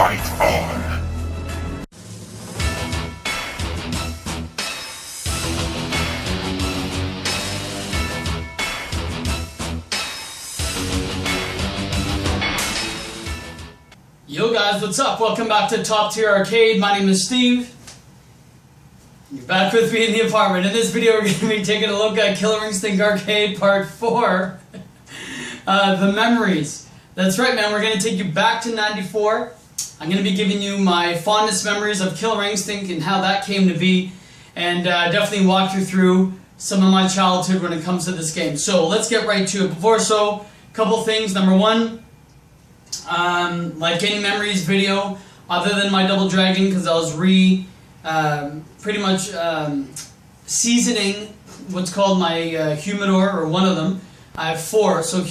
Fight on! Yo guys, what's up? Welcome back to Top Tier Arcade. My name is Steve. You're back with me in the apartment. In this video, we're going to be taking a look at Killer Instinct Arcade Part 4. The memories. That's right, man. We're going to take you back to 94. I'm going to be giving you my fondest memories of Killer Instinct and how that came to be. And definitely walk you through some of my childhood when it comes to this game. So let's get right to it. Before so, a couple things. Number one, like any memories video, other than my Double Dragon, because I was pretty much seasoning what's called my humidor, or one of them. I have 4, so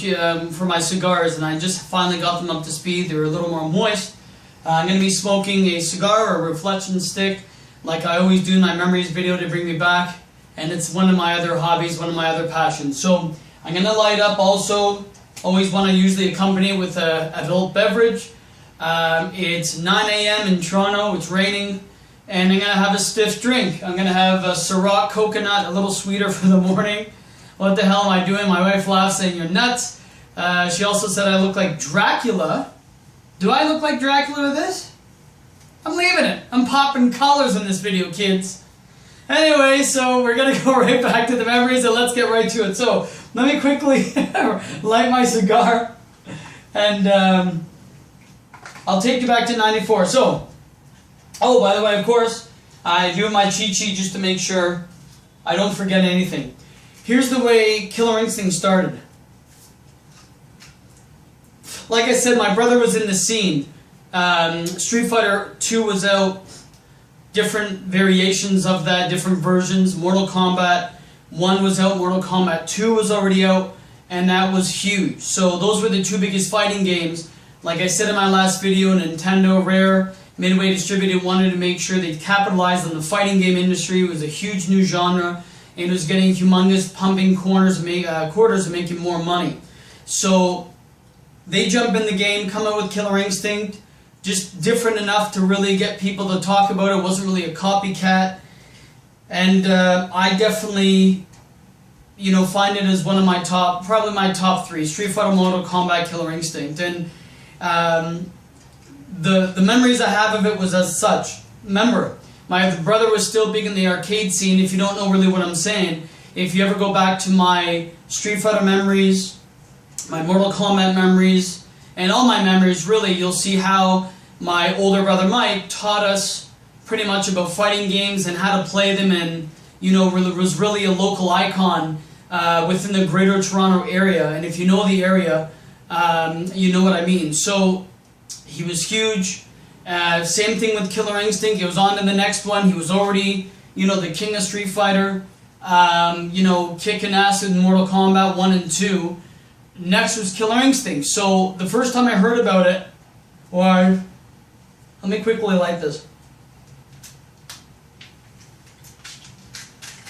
for my cigars, and I just finally got them up to speed. They were a little more moist. I'm going to be smoking a cigar or a reflection stick, like I always do in my memories video to bring me back, and it's one of my other hobbies, one of my other passions. So I'm going to light up also. Always want to usually accompany it with an adult beverage. It's 9 a.m. in Toronto, it's raining, and I'm going to have a stiff drink. I'm going to have a Cîroc Coconut, a little sweeter for the morning. What the hell am I doing? My wife laughs saying, you're nuts. She also said I look like Dracula. Do I look like Dracula with this? I'm leaving it. I'm popping collars in this video, kids. Anyway, so we're going to go right back to the memories and let's get right to it. So, let me quickly light my cigar and I'll take you back to 94. So, oh, by the way, of course, I do my cheat sheet just to make sure I don't forget anything. Here's the way Killer Instinct started. Like I said, my brother was in the scene. Street Fighter 2 was out. Different variations of that, different versions. Mortal Kombat 1 was out, Mortal Kombat 2 was already out, and that was huge. So those were the 2 biggest fighting games. Like I said in my last video, Nintendo, Rare, Midway Distributed wanted to make sure they capitalized on the fighting game industry. It was a huge new genre, and it was getting humongous pumping quarters and making more money. So they jump in the game, come out with Killer Instinct, just different enough to really get people to talk about it. It wasn't really a copycat. And I definitely, find it as one of my probably my top 3. Street Fighter, Mortal Kombat, Killer Instinct. And the memories I have of it was as such. Remember, my brother was still big in the arcade scene. If you don't know really what I'm saying, if you ever go back to my Street Fighter memories, my Mortal Kombat memories, and all my memories, really, you'll see how my older brother Mike taught us pretty much about fighting games and how to play them, and was really a local icon within the Greater Toronto area. And if you know the area, you know what I mean. So he was huge. Same thing with Killer Instinct. He was on to the next one. He was already, the king of Street Fighter. Kicking ass in Mortal Kombat 1 and 2. Next was Killer Instinct. So the first time I heard about it was, let me quickly light this.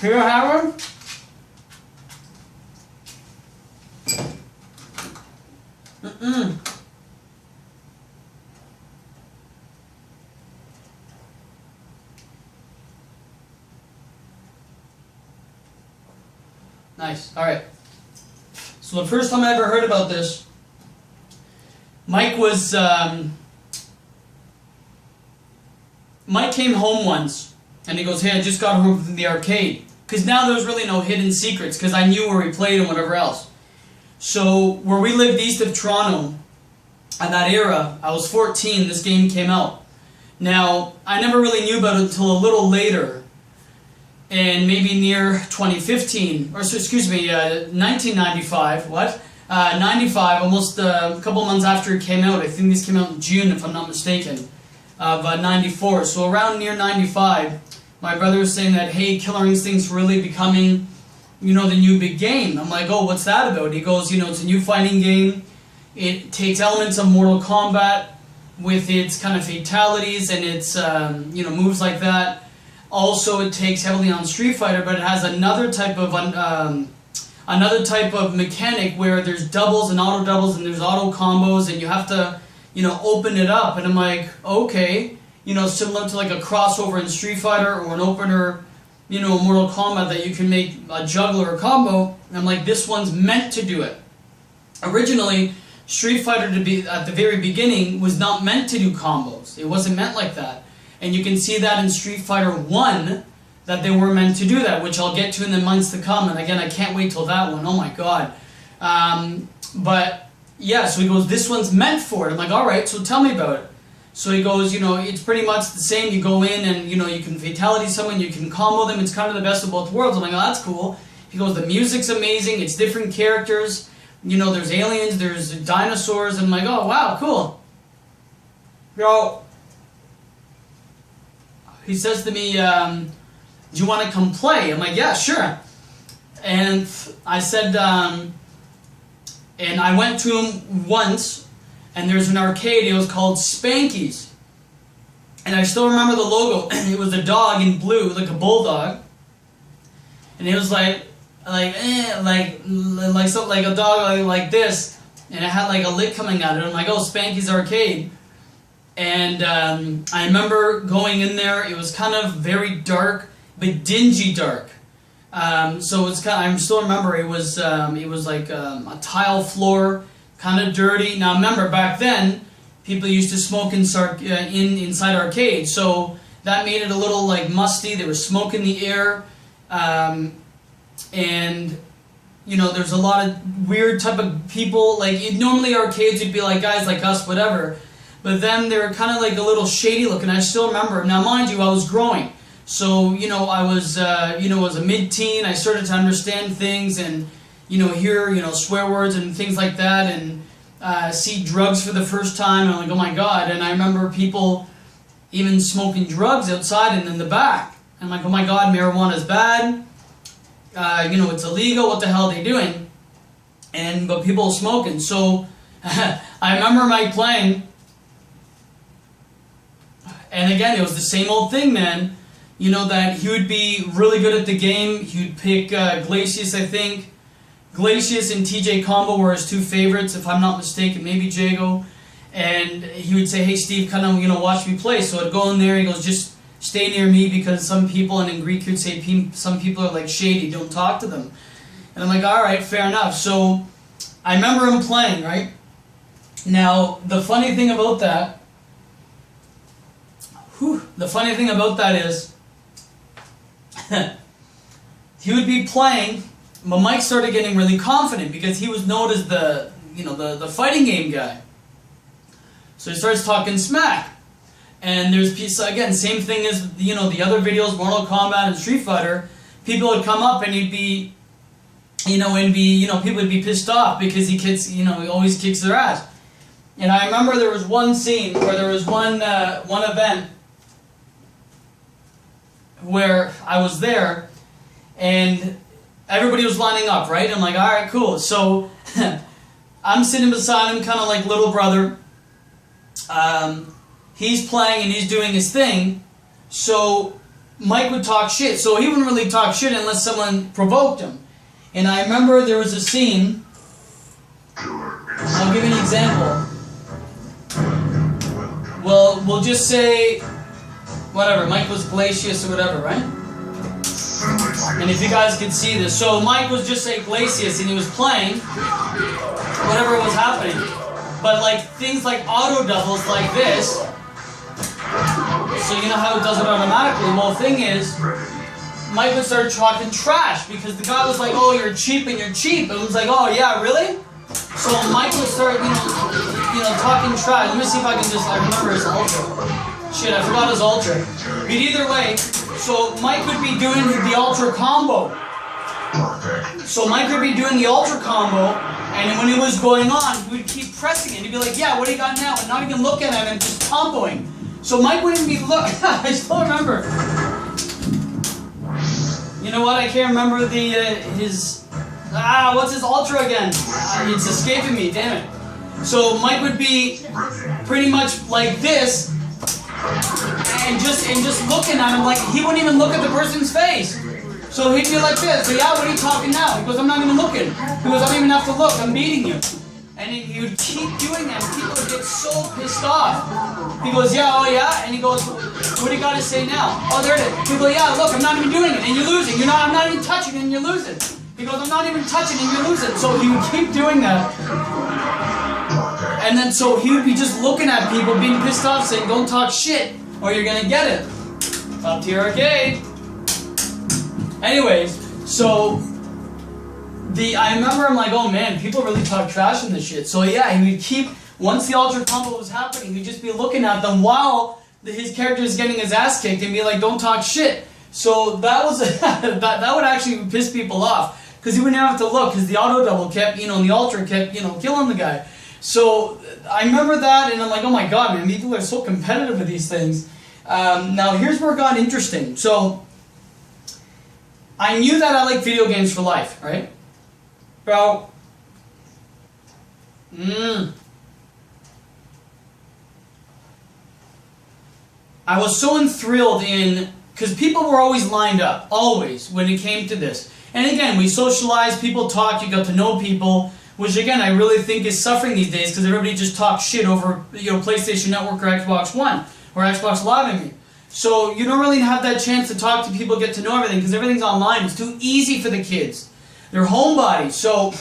Here I have one. Nice. All right. So the first time I ever heard about this, Mike came home once, and he goes, hey, I just got home from the arcade. Because now there was really no hidden secrets, because I knew where we played and whatever else. So where we lived east of Toronto, at that era, I was 14, this game came out. Now, I never really knew about it until a little later, and maybe near 2015, or so, excuse me, 1995, 95, almost a couple months after it came out. I think this came out in June, if I'm not mistaken, of 94. So around near 95, my brother was saying that, hey, Killer Instinct's really becoming, the new big game. I'm like, oh, what's that about? He goes, it's a new fighting game. It takes elements of Mortal Kombat with its kind of fatalities and its, moves like that. Also, it takes heavily on Street Fighter, but it has another type of mechanic where there's doubles and auto doubles and there's auto combos, and you have to open it up. And I'm like, okay, similar to like a crossover in Street Fighter or an opener, Mortal Kombat, that you can make a juggler or combo. And I'm like, this one's meant to do it. Originally, Street Fighter, to be at the very beginning, was not meant to do combos. It wasn't meant like that. And you can see that in Street Fighter 1, that they were meant to do that, which I'll get to in the months to come. And again, I can't wait till that one. Oh my god. But yeah, so he goes, this one's meant for it. I'm like, alright, so tell me about it. So he goes, it's pretty much the same. You go in and, you can fatality someone, you can combo them. It's kind of the best of both worlds. I'm like, oh, that's cool. He goes, the music's amazing. It's different characters. There's aliens, there's dinosaurs. And I'm like, oh, wow, cool. He says to me, do you want to come play? I'm like, yeah, sure. And I said, and I went to him once, and there's an arcade. It was called Spanky's, and I still remember the logo. It was a dog in blue, like a bulldog, and it was like a dog like this, and it had like a lid coming out of it. I'm like, oh, Spanky's Arcade. And I remember going in there. It was kind of very dark, but dingy dark. So it's kind of, I still remember it was like a tile floor, kind of dirty. Now remember, back then people used to smoke inside arcades, so that made it a little like musty. There was smoke in the air, and there's a lot of weird type of people. Like normally arcades would be like guys like us, whatever, but then they were kind of like a little shady looking. I still remember. Now mind you, I was growing. So, I was, as a mid-teen, I started to understand things and, hear, swear words and things like that, and see drugs for the first time, and I'm like, oh my god. And I remember people even smoking drugs outside and in the back. And I'm like, oh my god, marijuana's bad, it's illegal, what the hell are they doing? But people are smoking. So, I remember Mike playing, and again, it was the same old thing, man. That he would be really good at the game. He would pick Glacius, I think. Glacius and TJ Combo were his two favorites, if I'm not mistaken, maybe Jago. And he would say, hey Steve, kind of, watch me play. So I'd go in there, he goes, just stay near me, because some people, and in Greek you'd say some people are like shady, don't talk to them. And I'm like, alright, fair enough. So I remember him playing, right? Now, the funny thing about that is, he would be playing, but Mike started getting really confident because he was known as the fighting game guy. So he starts talking smack, and there's again, same thing as the other videos, Mortal Kombat and Street Fighter. People would come up and he'd be, people would be pissed off because he always kicks their ass. And I remember there was one scene, or there was one event where I was there, and everybody was lining up, right? I'm like, alright, cool. So, I'm sitting beside him, kind of like little brother. He's playing and he's doing his thing, so Mike would talk shit. So he wouldn't really talk shit unless someone provoked him. And I remember there was a scene, I'll give you an example. Well, we'll just say, whatever, Mike was Glacius or whatever, right? And if you guys could see this. So Mike was just say Glacius and he was playing whatever was happening. But like things like auto doubles like this. So you know how it does it automatically. Well, the thing is, Mike would start talking trash because the guy was like, oh, you're cheap and you're cheap. And it was like, oh yeah, really? So Mike would start, talking trash. Let me see if I can I remember his ultra. Shit, I forgot his ultra. But either way, so Mike would be doing the ultra combo. So Mike would be doing the ultra combo, and when it was going on, he would keep pressing it. He'd be like, yeah, what do you got now? And not even looking at him, just comboing. So Mike wouldn't be I still remember. You know what? I can't remember what's his ultra again? It's escaping me, damn it. So Mike would be pretty much like this, and just looking at him, like he wouldn't even look at the person's face. So he'd be like this. So yeah, what are you talking now? He goes, I'm not even looking. He goes, I don't even have to look. I'm beating you. And then he would keep doing that, and people would get so pissed off. He goes, yeah, oh yeah? And he goes, what do you got to say now? Oh, there it is. He goes, yeah, look, I'm not even doing it, and you're losing. I'm not even touching it, and you're losing. He goes, I'm not even touching it, and you're losing. So he would keep doing that. And then so he would be just looking at people, being pissed off, saying, don't talk shit, or you're going to get it. Top Tier Arcade. Anyways, so I remember I'm like, oh man, people really talk trash in this shit. So yeah, he would keep, once the ultra combo was happening, he'd just be looking at them while his character is getting his ass kicked and be like, don't talk shit. So that was, that would actually piss people off. Because he wouldn't have to look, because the auto double kept, and the ultra kept, killing the guy. So I remember that, and I'm like, oh my god, man, people are so competitive with these things. Now here's where it got interesting. So I knew that I liked video games for life, right? Well, I was so enthralled because people were always lined up, always, when it came to this. And again, we socialized, people talked, you got to know people, which again, I really think is suffering these days because everybody just talks shit over, PlayStation Network or Xbox One or Xbox Live, I mean. So you don't really have that chance to talk to people, get to know everything because everything's online. It's too easy for the kids. They're homebodies. So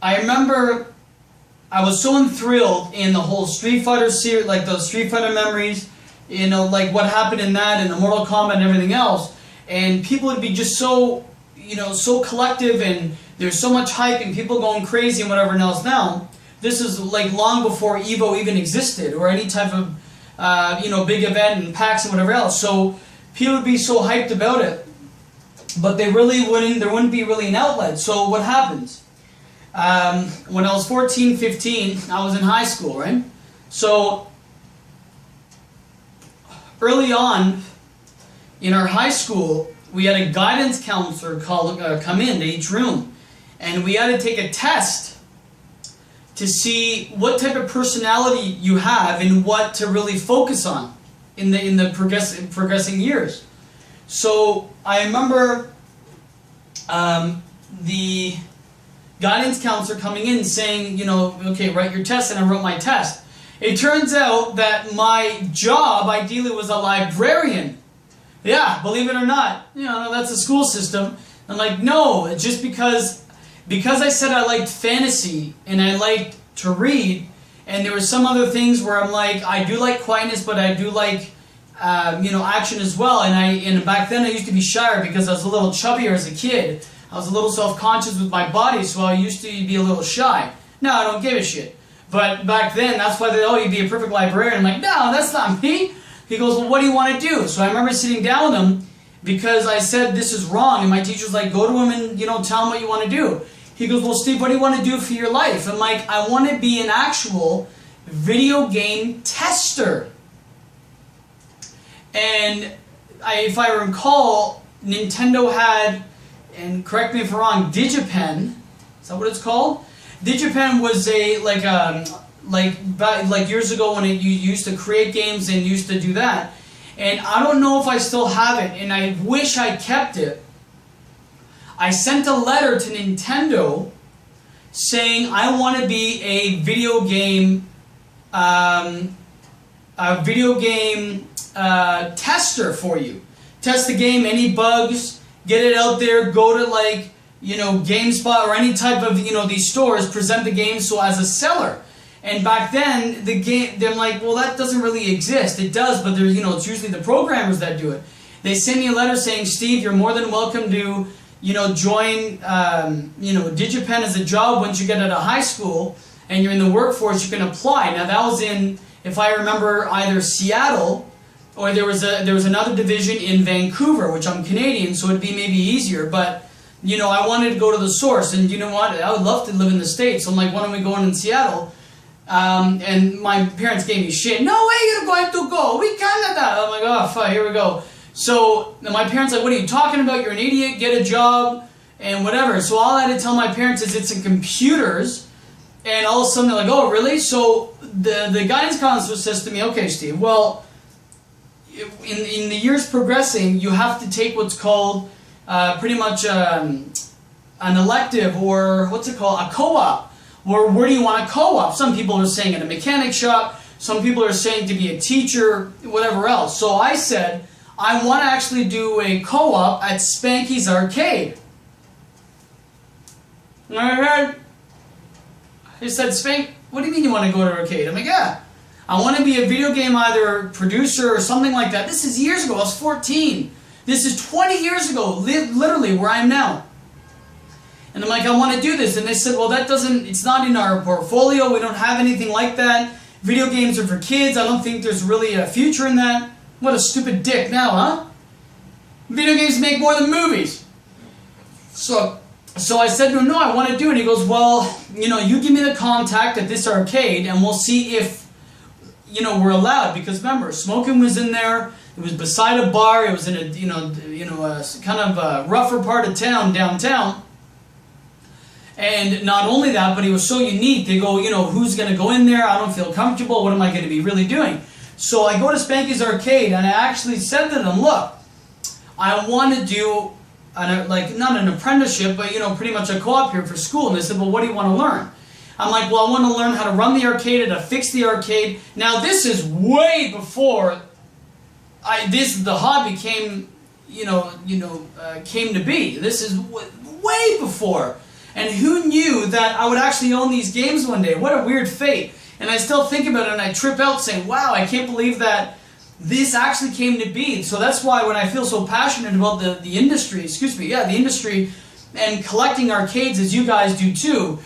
I remember I was so enthralled in the whole Street Fighter series, like those Street Fighter memories, like what happened in that and the Mortal Kombat and everything else. And people would be just so, so collective and there's so much hype and people going crazy and whatever else now. This is like long before Evo even existed or any type of, big event and PAX and whatever else. So people would be so hyped about it. But there wouldn't be really an outlet. So what happens? When I was 14, 15, I was in high school, right? So early on in our high school, we had a guidance counselor come into each room. And we had to take a test to see what type of personality you have and what to really focus on in the progressing years. So I remember the guidance counselor coming in saying, okay, write your test, and I wrote my test. It turns out that my job ideally was a librarian. Yeah, believe it or not, that's a school system. I'm like, no, it's just because I said I liked fantasy and I liked to read, and there were some other things where I'm like, I do like quietness, but I do like action as well. And back then I used to be shyer because I was a little chubbier as a kid. I was a little self-conscious with my body, so I used to be a little shy. Now I don't give a shit. But back then, that's why you'd be a perfect librarian. I'm like, no, that's not me. He goes, well, what do you want to do? So I remember sitting down with him because I said this is wrong, and my teacher was like, go to him and tell him what you want to do. He goes, well, Steve, what do you want to do for your life? I'm like, I want to be an actual video game tester. And if I recall, Nintendo had, and correct me if I'm wrong, Digipen. Is that what it's called? Digipen was like years ago when you used to create games and used to do that. And I don't know if I still have it, and I wish I kept it. I sent a letter to Nintendo saying I want to be a video game tester for you. Test the game, any bugs, get it out there, go to like, GameSpot or any type of, these stores, present the game so as a seller. And back then, they're like, well, that doesn't really exist. It does, but there's, it's usually the programmers that do it. They send me a letter saying, Steve, you're more than welcome to, join, Digipen as a job once you get out of high school and you're in the workforce, you can apply. Now that was in, if I remember, either Seattle or there was another division in Vancouver, which I'm Canadian, so it'd be maybe easier, but I wanted to go to the source, and you know what, I would love to live in the States, so I'm like, why don't we go in Seattle? And my parents gave me shit. No way you're going to go. We Canada. I'm like, oh, fuck, here we go. So my parents are like, what are you talking about? You're an idiot. Get a job and whatever. So all I had to tell my parents is it's in computers. And all of a sudden they're like, oh, really? So the guidance counselor says to me, okay, Steve, well, in the years progressing, you have to take what's called pretty much an elective, or what's it called? A co-op. Or where do you want to co-op? Some people are saying in a mechanic shop. Some people are saying to be a teacher, whatever else. So I said, I want to actually do a co-op at Spanky's Arcade. And I said, Spank, what do you mean you want to go to arcade? I'm like, yeah. I want to be a video game either producer or something like that. This is years ago. I was 14. This is 20 years ago, literally where I am now. And I'm like, I want to do this. And they said, well, it's not in our portfolio. We don't have anything like that. Video games are for kids. I don't think there's really a future in that. What a stupid dick now, huh? Video games make more than movies. So I said to him, no, I want to do it. And he goes, well, you give me the contact at this arcade and we'll see if, we're allowed. Because remember, smoking was in there. It was beside a bar. It was in a, kind of a rougher part of town, downtown. And not only that, but it was so unique. They go, who's going to go in there? I don't feel comfortable. What am I going to be really doing? So I go to Spanky's Arcade, and I actually said to them, look, I want to do, not an apprenticeship, but, pretty much a co-op here for school. And they said, well, what do you want to learn? I'm like, well, I want to learn how to run the arcade, how to fix the arcade. Now, this is way before the hobby came, came to be. This is way before. And who knew that I would actually own these games one day? What a weird fate. And I still think about it and I trip out saying, wow, I can't believe that this actually came to be. So that's why when I feel so passionate about the industry, the industry and collecting arcades as you guys do too,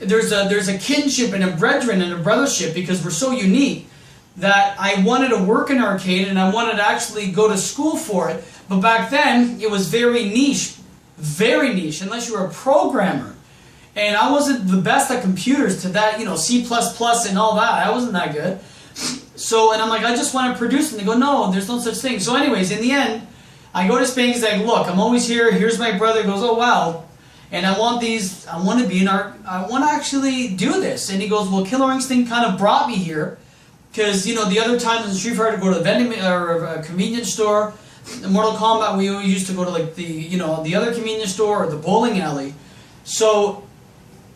there's a kinship and a brethren and a brothership because we're so unique that I wanted to work in arcade and I wanted to actually go to school for it. But back then, it was very niche, unless you were a programmer. And I wasn't the best at computers to that, C++ and all that. I wasn't that good. So, and I'm like, I just want to produce. And they go, no, there's no such thing. So anyways, in the end, I go to Spanky's, like, look, I'm always here. Here's my brother. He goes, oh, wow. And I want to actually do this. And he goes, well, Killer Instinct kind of brought me here. Because, the other times in Street Fighter, I'd go to the vending or a convenience store. In Mortal Kombat, we always used to go to like the other convenience store or the bowling alley. So,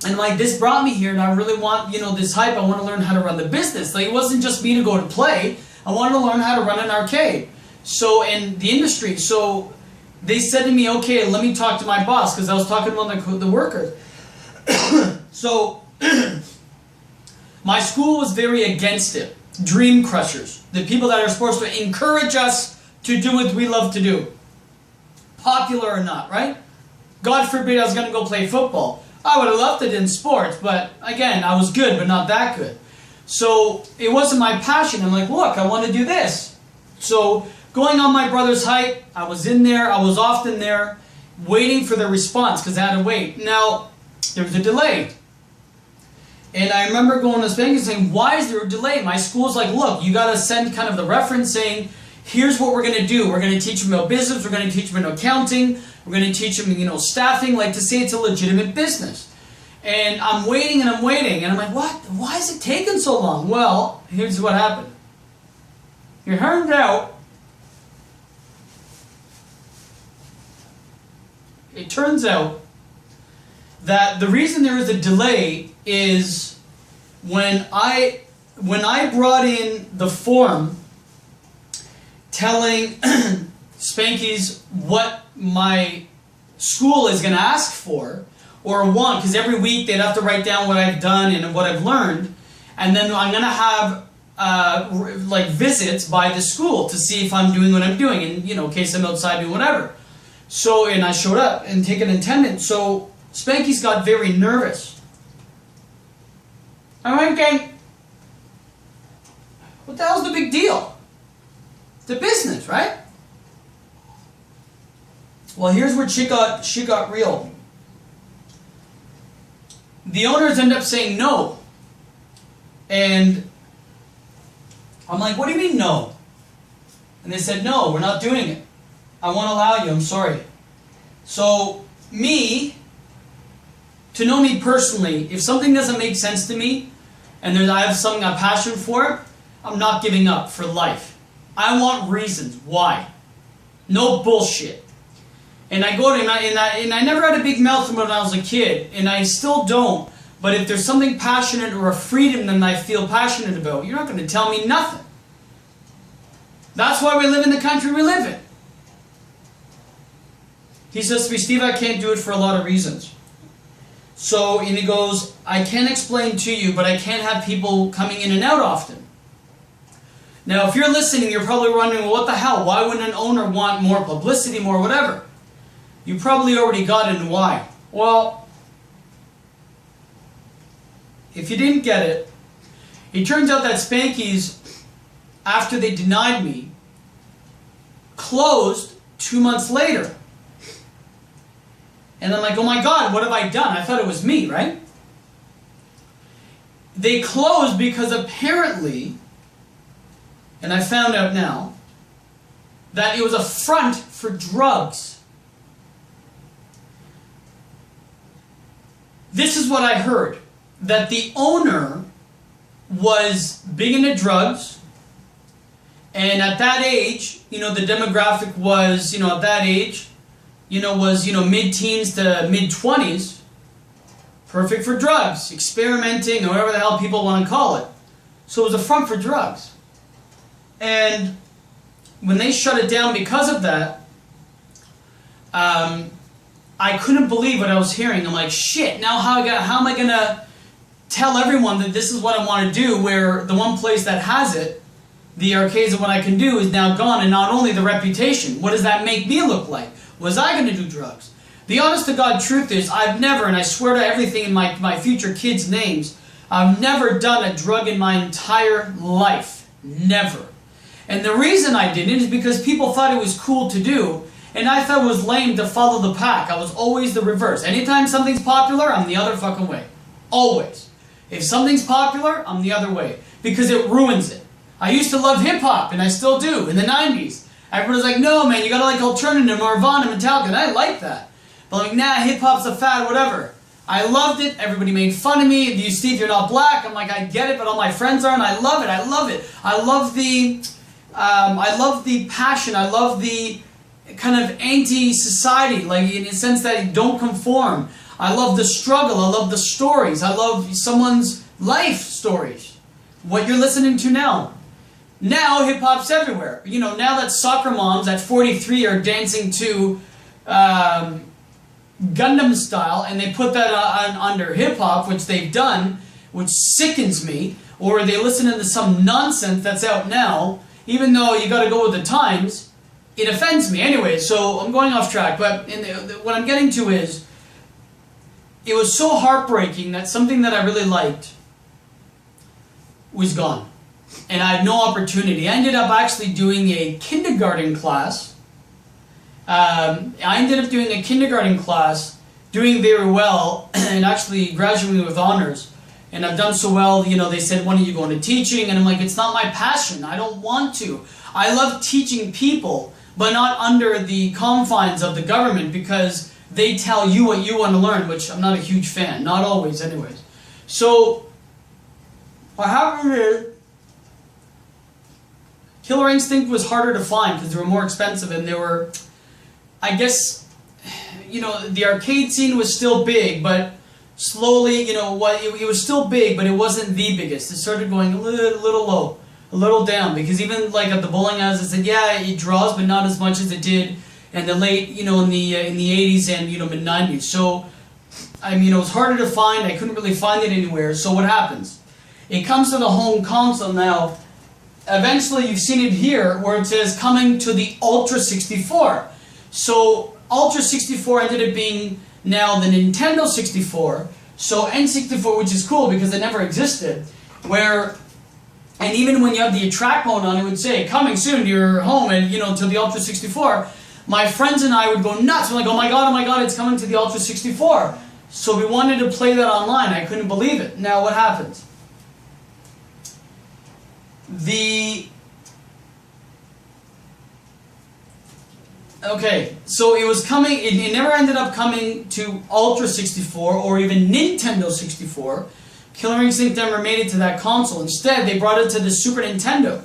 and like this brought me here, and I really want this hype. I want to learn how to run the business. Like it wasn't just me to go to play. I wanted to learn how to run an arcade. So, in the industry, so they said to me, okay, let me talk to my boss because I was talking to the workers. So, my school was very against it. Dream crushers, the people that are supposed to encourage us to do what we love to do. Popular or not, right? God forbid I was going to go play football. I would have loved it in sports, but again, I was good, but not that good. So it wasn't my passion. I'm like, look, I want to do this. So going on my brother's hype, I was in there, I was often there, waiting for the response, because I had to wait. Now, there was a delay. And I remember going to Spanky and saying, why is there a delay? My school's like, look, you got to send kind of the reference saying, here's what we're going to do. We're going to teach them about business. We're going to teach them about accounting. We're going to teach them, staffing, like to say it's a legitimate business. And I'm waiting and I'm waiting. And I'm like, what? Why is it taking so long? Well, here's what happened. It turned out, that the reason there was a delay is when I brought in the form telling Spanky's what my school is going to ask for or want, because every week they'd have to write down what I've done and what I've learned, and then I'm going to have like visits by the school to see if I'm doing what I'm doing, and in case I'm outside doing whatever. So, and I showed up and taken attendance. So Spanky's got very nervous. I'm thinking, what the hell's the big deal? It's a business, right? Well, here's where she got real. The owners end up saying no. And I'm like, what do you mean no? And they said, no, we're not doing it. I won't allow you, I'm sorry. So, to know me personally, if something doesn't make sense to me, and I have something I'm passionate for, I'm not giving up for life. I want reasons. Why? No bullshit. And I go to him, and I never had a big mouth when I was a kid, and I still don't. But if there's something passionate or a freedom that I feel passionate about, you're not going to tell me nothing. That's why we live in the country we live in. He says to me, Steve, I can't do it for a lot of reasons. So, and he goes, I can't explain to you, but I can't have people coming in and out often. Now, if you're listening, you're probably wondering, well, what the hell? Why wouldn't an owner want more publicity, more whatever? You probably already got it, and why? Well, if you didn't get it, it turns out that Spanky's, after they denied me, closed 2 months later. And I'm like, oh my God, what have I done? I thought it was me, right? They closed because apparently, and I found out now, that it was a front for drugs. This is what I heard. That the owner was big into drugs, and at that age, the demographic was, at that age, was, mid-teens to mid-20s, perfect for drugs, experimenting, or whatever the hell people want to call it. So it was a front for drugs. And when they shut it down because of that, I couldn't believe what I was hearing. I'm like, shit, now how am I going to tell everyone that this is what I want to do, where the one place that has it, the arcades of what I can do, is now gone, and not only the reputation. What does that make me look like? Was I going to do drugs? The honest to God truth is, I've never, and I swear to everything in my future kids' names, I've never done a drug in my entire life. Never. And the reason I didn't is because people thought it was cool to do, and I thought it was lame to follow the pack. I was always the reverse. Anytime something's popular, I'm the other fucking way. Always. If something's popular, I'm the other way. Because it ruins it. I used to love hip-hop, and I still do, in the 90s. Everybody's like, no, man, you gotta like alternative, Nirvana, Metallica, and I like that. But I'm like, nah, hip-hop's a fad, whatever. I loved it. Everybody made fun of me. You, Steve, you're not black. I'm like, I get it, but all my friends are, and I love it. I love it. I love the passion. I love the kind of anti-society, like in the sense that you don't conform. I love the struggle. I love the stories. I love someone's life stories. What you're listening to now. Now hip-hop's everywhere. Now that soccer moms at 43 are dancing to Gundam style, and they put that under hip-hop, which they've done, which sickens me, or they listen to some nonsense that's out now, even though you got to go with the times, it offends me. Anyway, so I'm going off track, but what I'm getting to is, it was so heartbreaking that something that I really liked was gone. And I had no opportunity. I ended up actually doing a kindergarten class. Doing very well, and actually graduating with honors. And I've done so well, they said, why don't you go into teaching? And I'm like, it's not my passion. I don't want to. I love teaching people, but not under the confines of the government, because they tell you what you want to learn, which I'm not a huge fan. Not always, anyways. So, what happened is, Killer Instinct was harder to find because they were more expensive, and they were, I guess, the arcade scene was still big, but slowly, it was still big, but it wasn't the biggest. It started going a little low, a little down, because even like at the bowling house, I said, yeah, it draws, but not as much as it did in the late, in the 80s and mid 90s. So, it was harder to find. I couldn't really find it anywhere. So what happens? It comes to the home console now. Eventually, you've seen it here, where it says coming to the Ultra 64. So Ultra 64 ended up being now the Nintendo 64. So N64, which is cool because it never existed, and even when you have the attract mode on, it would say coming soon to your home and to the Ultra 64. My friends and I would go nuts. We're like, oh my god, it's coming to the Ultra 64. So we wanted to play that online. I couldn't believe it. Now what happens? Okay, so it was coming, it never ended up coming to Ultra 64 or even Nintendo 64. Killer Instinct never made it to that console. Instead, they brought it to the Super Nintendo.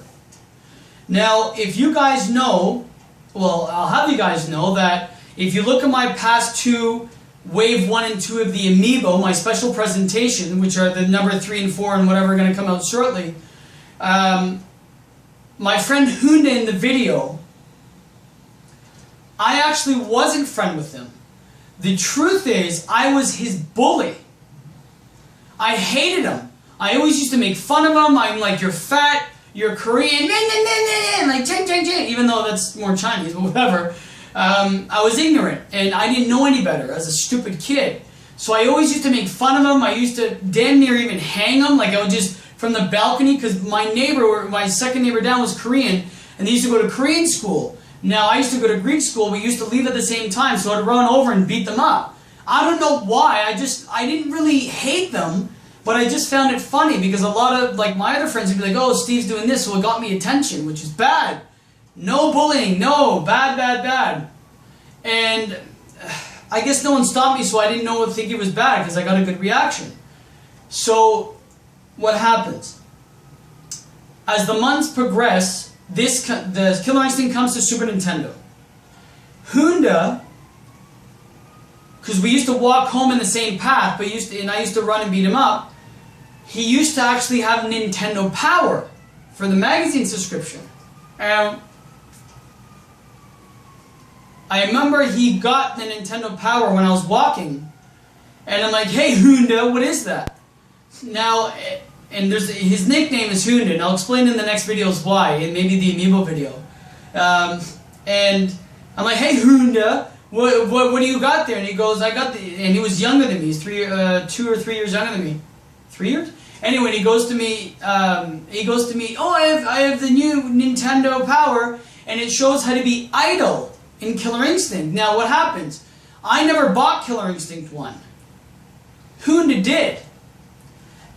Now, if you guys know, well, I'll have you guys know that if you look at my past two Wave 1 and 2 of the Amiibo, my special presentation, which are the number 3 and 4 and whatever are going to come out shortly. My friend Hunda in the video, I actually wasn't friend with him. The truth is, I was his bully. I hated him. I always used to make fun of him. I'm like, you're fat, you're Korean, like, even though that's more Chinese, but whatever. I was ignorant, and I didn't know any better as a stupid kid. So I always used to make fun of him. I used to damn near even hang him. Like, I would just, from the balcony, because my neighbor, my second neighbor down was Korean, and they used to go to Korean school. Now, I used to go to Greek school. We used to leave at the same time, so I'd run over and beat them up. I don't know why. I didn't really hate them, but I just found it funny because a lot of, like, my other friends would be like, oh, Steve's doing this, so it got me attention, which is bad. No bullying, no, bad, bad, bad. And I guess no one stopped me, so I didn't think it was bad because I got a good reaction. So, what happens? As the months progress, the Killer Instinct comes to Super Nintendo. Hunda, because we used to walk home in the same path, and I used to run and beat him up, he used to actually have Nintendo Power for the magazine subscription. I remember he got the Nintendo Power when I was walking, and I'm like, hey Hunda, what is that? Now, and his nickname is Hunda, and I'll explain in the next videos why, and maybe the Amiibo video. And I'm like, hey Hunda, what do you got there? And he goes, and he was younger than me. He's 2 or 3 years younger than me. 3 years? Anyway, he goes to me, oh, I have the new Nintendo Power, and it shows how to be idle in Killer Instinct. Now, what happens? I never bought Killer Instinct 1. Hunda did.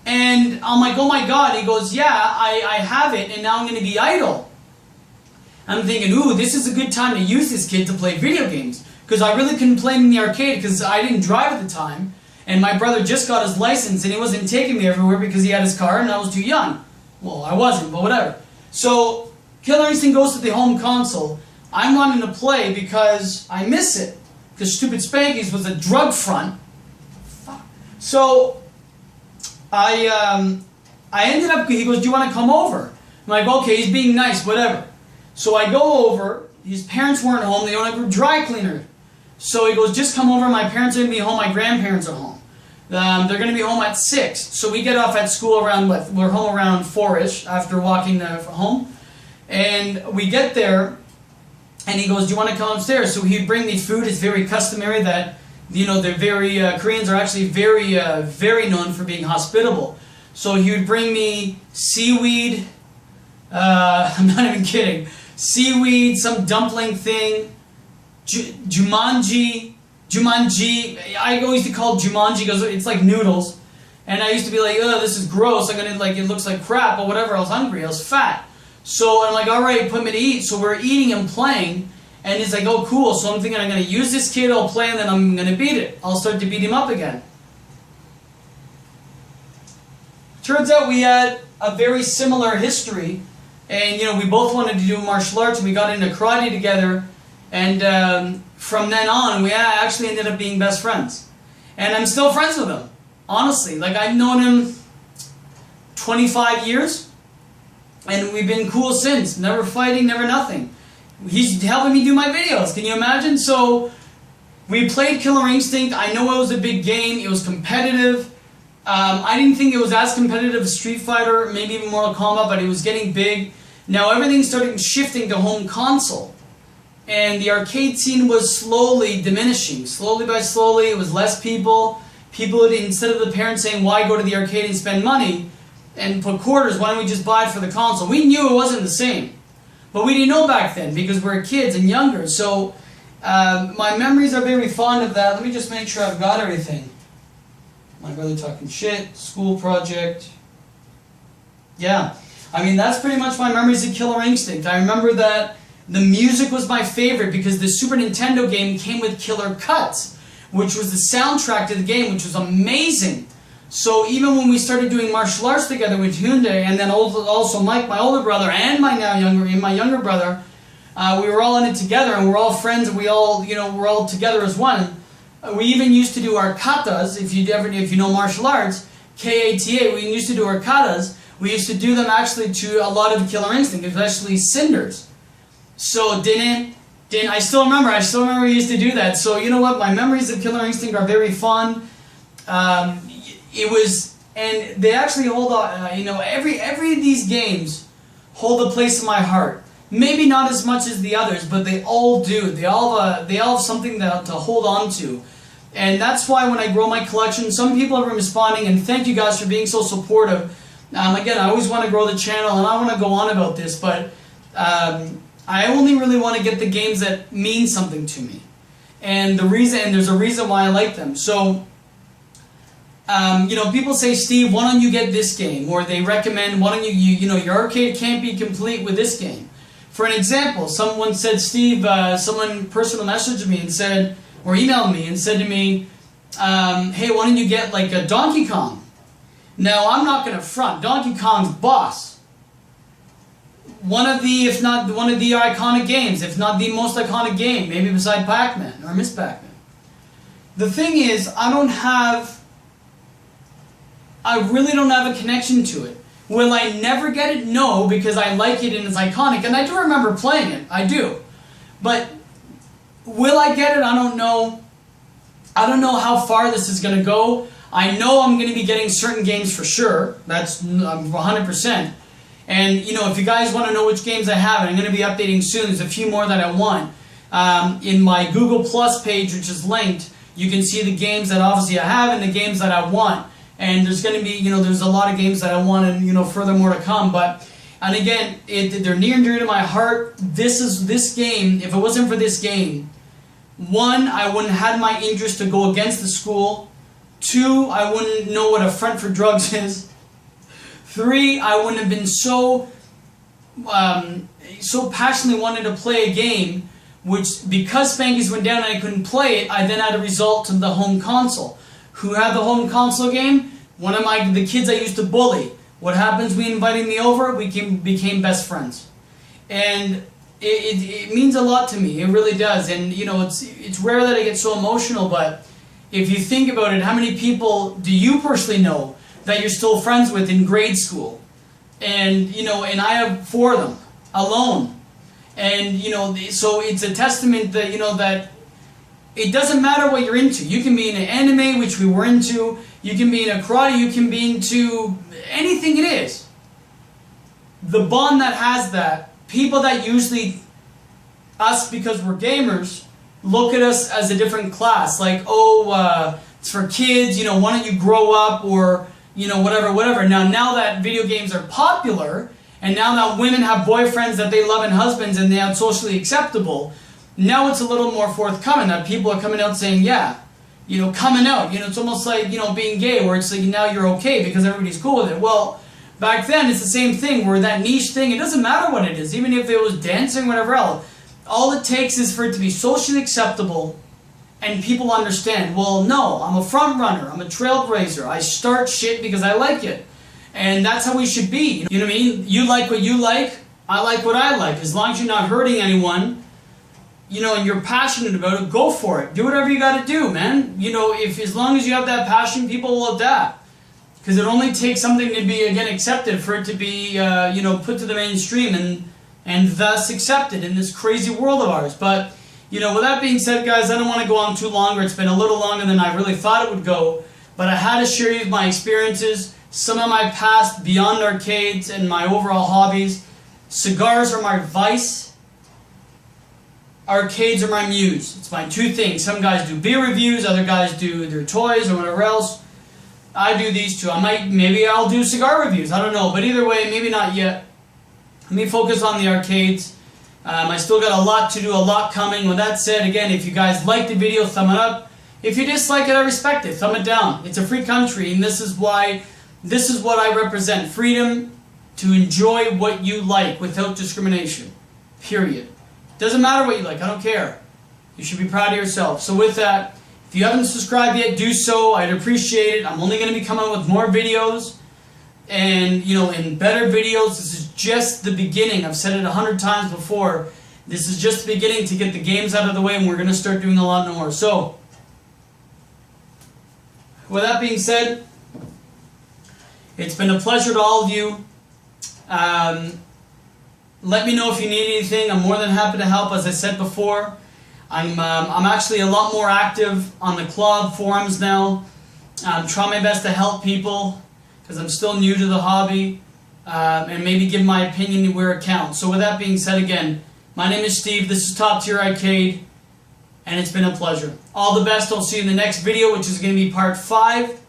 And I'm like, oh my god. He goes, yeah, I have it, and now I'm going to be idle. I'm thinking, ooh, this is a good time to use this kid to play video games. Because I really couldn't play him in the arcade because I didn't drive at the time. And my brother just got his license, and he wasn't taking me everywhere because he had his car, and I was too young. Well, I wasn't, but whatever. So, Killer Instinct goes to the home console. I'm wanting to play because I miss it. Because Stupid Spankies was a drug front. So, I ended up, he goes, do you want to come over? I'm like, okay, he's being nice, whatever. So I go over, his parents weren't home, they own a dry cleaner. So he goes, just come over, my parents are going to be home, my grandparents are home. They're going to be home at 6. So we get off at school around, we're home around 4-ish after walking home. And we get there, and he goes, do you want to come upstairs? So he'd bring me food. It's very customary that, you know, they're very, Koreans are actually very, very known for being hospitable. So he would bring me seaweed, I'm not even kidding, seaweed, some dumpling thing, Jumanji, I always used to call it Jumanji because it's like noodles. And I used to be like, oh, this is gross, it looks like crap, or whatever, I was hungry, I was fat. So I'm like, alright, put me to eat. So we're eating and playing, and he's like, oh cool, so I'm thinking I'm going to use this kid, I'll play, and then I'm going to beat it. I'll start to beat him up again. Turns out we had a very similar history, and you know, we both wanted to do martial arts, and we got into karate together, and from then on, we actually ended up being best friends. And I'm still friends with him, honestly. Like, I've known him 25 years, and we've been cool since. Never fighting, never nothing. He's helping me do my videos, can you imagine? So, we played Killer Instinct. I know it was a big game, it was competitive. I didn't think it was as competitive as Street Fighter, maybe even Mortal Kombat, but it was getting big. Now everything started shifting to home console. And the arcade scene was slowly diminishing. Slowly by slowly, it was less people. People would, instead of the parents saying, why go to the arcade and spend money and put quarters, why don't we just buy it for the console? We knew it wasn't the same. But we didn't know back then because we were kids and younger. So my memories are very fond of that. Let me just make sure I've got everything. My brother talking shit, school project. Yeah, I mean, that's pretty much my memories of Killer Instinct. I remember that the music was my favorite because the Super Nintendo game came with Killer Cuts, which was the soundtrack to the game, which was amazing. So even when we started doing martial arts together with Hyundai, and then also Mike, my older brother, and my younger brother, we were all in it together, and we're all friends, and we all, you know, we're all together as one. We even used to do our katas, if you know martial arts, K-A-T-A, we used to do our katas. We used to do them actually to a lot of Killer Instinct, especially cinders. So I still remember we used to do that. So you know what, my memories of Killer Instinct are very fond. And they actually hold on, you know, every of these games hold a place in my heart. Maybe not as much as the others, but they all do. They all have something to hold on to. And that's why when I grow my collection, some people have been responding, and thank you guys for being so supportive. Again, I always want to grow the channel, and I want to go on about this, but I only really want to get the games that mean something to me. And there's a reason why I like them. So, you know, people say, Steve, why don't you get this game? Or they recommend, why don't you know, your arcade can't be complete with this game. For an example, someone said, Steve, someone personal messaged me and said, or emailed me and said to me, hey, why don't you get like a Donkey Kong? Now, I'm not going to front. Donkey Kong's boss. One of the, if not one of the iconic games, if not the most iconic game, maybe beside Pac-Man or Miss Pac-Man. The thing is, I really don't have a connection to it. Will I never get it? No, because I like it and it's iconic. And I do remember playing it. I do. But will I get it? I don't know. I don't know how far this is going to go. I know I'm going to be getting certain games for sure. That's 100%. And, you know, if you guys want to know which games I have, and I'm going to be updating soon, there's a few more that I want. In my Google Plus page, which is linked, you can see the games that obviously I have and the games that I want. And there's going to be, you know, there's a lot of games that I want, and, you know, furthermore to come. But, and again, they're near and dear to my heart. This game, if it wasn't for this game, one, I wouldn't have had my interest to go against the school. Two, I wouldn't know what a front for drugs is. Three, I wouldn't have been so passionately wanted to play a game, which, because Spankies went down and I couldn't play it, I then had to resort to the home console. Who had the home console game? One of the kids I used to bully. What happens? We invited me over. We became best friends, and it means a lot to me. It really does. And you know, it's rare that I get so emotional. But if you think about it, how many people do you personally know that you're still friends with in grade school? And you know, and I have 4 of them alone. And you know, so it's a testament that, you know, that it doesn't matter what you're into. You can be in an anime, which we were into. You can be in a karate. You can be into anything it is. The bond that has that, people that usually, us because we're gamers, look at us as a different class. Like, oh, it's for kids, you know, why don't you grow up, or, you know, whatever. Now that video games are popular, and now that women have boyfriends that they love and husbands, and they are socially acceptable, now it's a little more forthcoming, that people are coming out saying, yeah, you know, coming out. You know, it's almost like, you know, being gay, where it's like now you're okay because everybody's cool with it. Well, back then it's the same thing, where that niche thing, it doesn't matter what it is, even if it was dancing, whatever else. All it takes is for it to be socially acceptable and people understand, well, no, I'm a front runner, I'm a trailblazer, I start shit because I like it. And that's how we should be. You know what I mean? You like what you like, I like what I like. As long as you're not hurting anyone, you know, and you're passionate about it, go for it. Do whatever you got to do, man. You know, as long as you have that passion, people will adapt. Because it only takes something to be, again, accepted for it to be, you know, put to the mainstream and thus accepted in this crazy world of ours. But, you know, with that being said, guys, I don't want to go on too longer. It's been a little longer than I really thought it would go. But I had to share you my experiences, some of my past beyond arcades and my overall hobbies. Cigars are my vice. Arcades are my muse. It's my 2 things. Some guys do beer reviews, other guys do their toys or whatever else. I do these 2. Maybe I'll do cigar reviews. I don't know. But either way, maybe not yet. Let me focus on the arcades. I still got a lot to do, a lot coming. With that said, again, if you guys like the video, thumb it up. If you dislike it, I respect it. Thumb it down. It's a free country, and this is what I represent. Freedom to enjoy what you like without discrimination. Period. Doesn't matter what you like, I don't care. You should be proud of yourself. So with that, if you haven't subscribed yet, do so. I'd appreciate it. I'm only going to be coming with more videos. And, you know, in better videos. This is just the beginning. I've said it 100 times before. This is just the beginning to get the games out of the way, and we're going to start doing a lot more. So, with that being said, it's been a pleasure to all of you. Let me know if you need anything. I'm more than happy to help. As I said before, I'm actually a lot more active on the KLOV forums now. I'm trying my best to help people because I'm still new to the hobby, and maybe give my opinion where it counts. So with that being said, again, my name is Steve. This is Top Tier Arcade, and it's been a pleasure. All the best. I'll see you in the next video, which is going to be part 5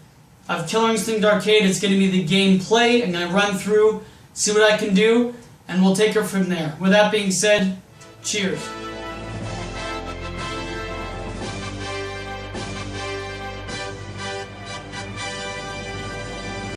of Killer Instinct Arcade. It's going to be the gameplay. I'm going to run through, see what I can do, and we'll take her from there. With that being said, cheers.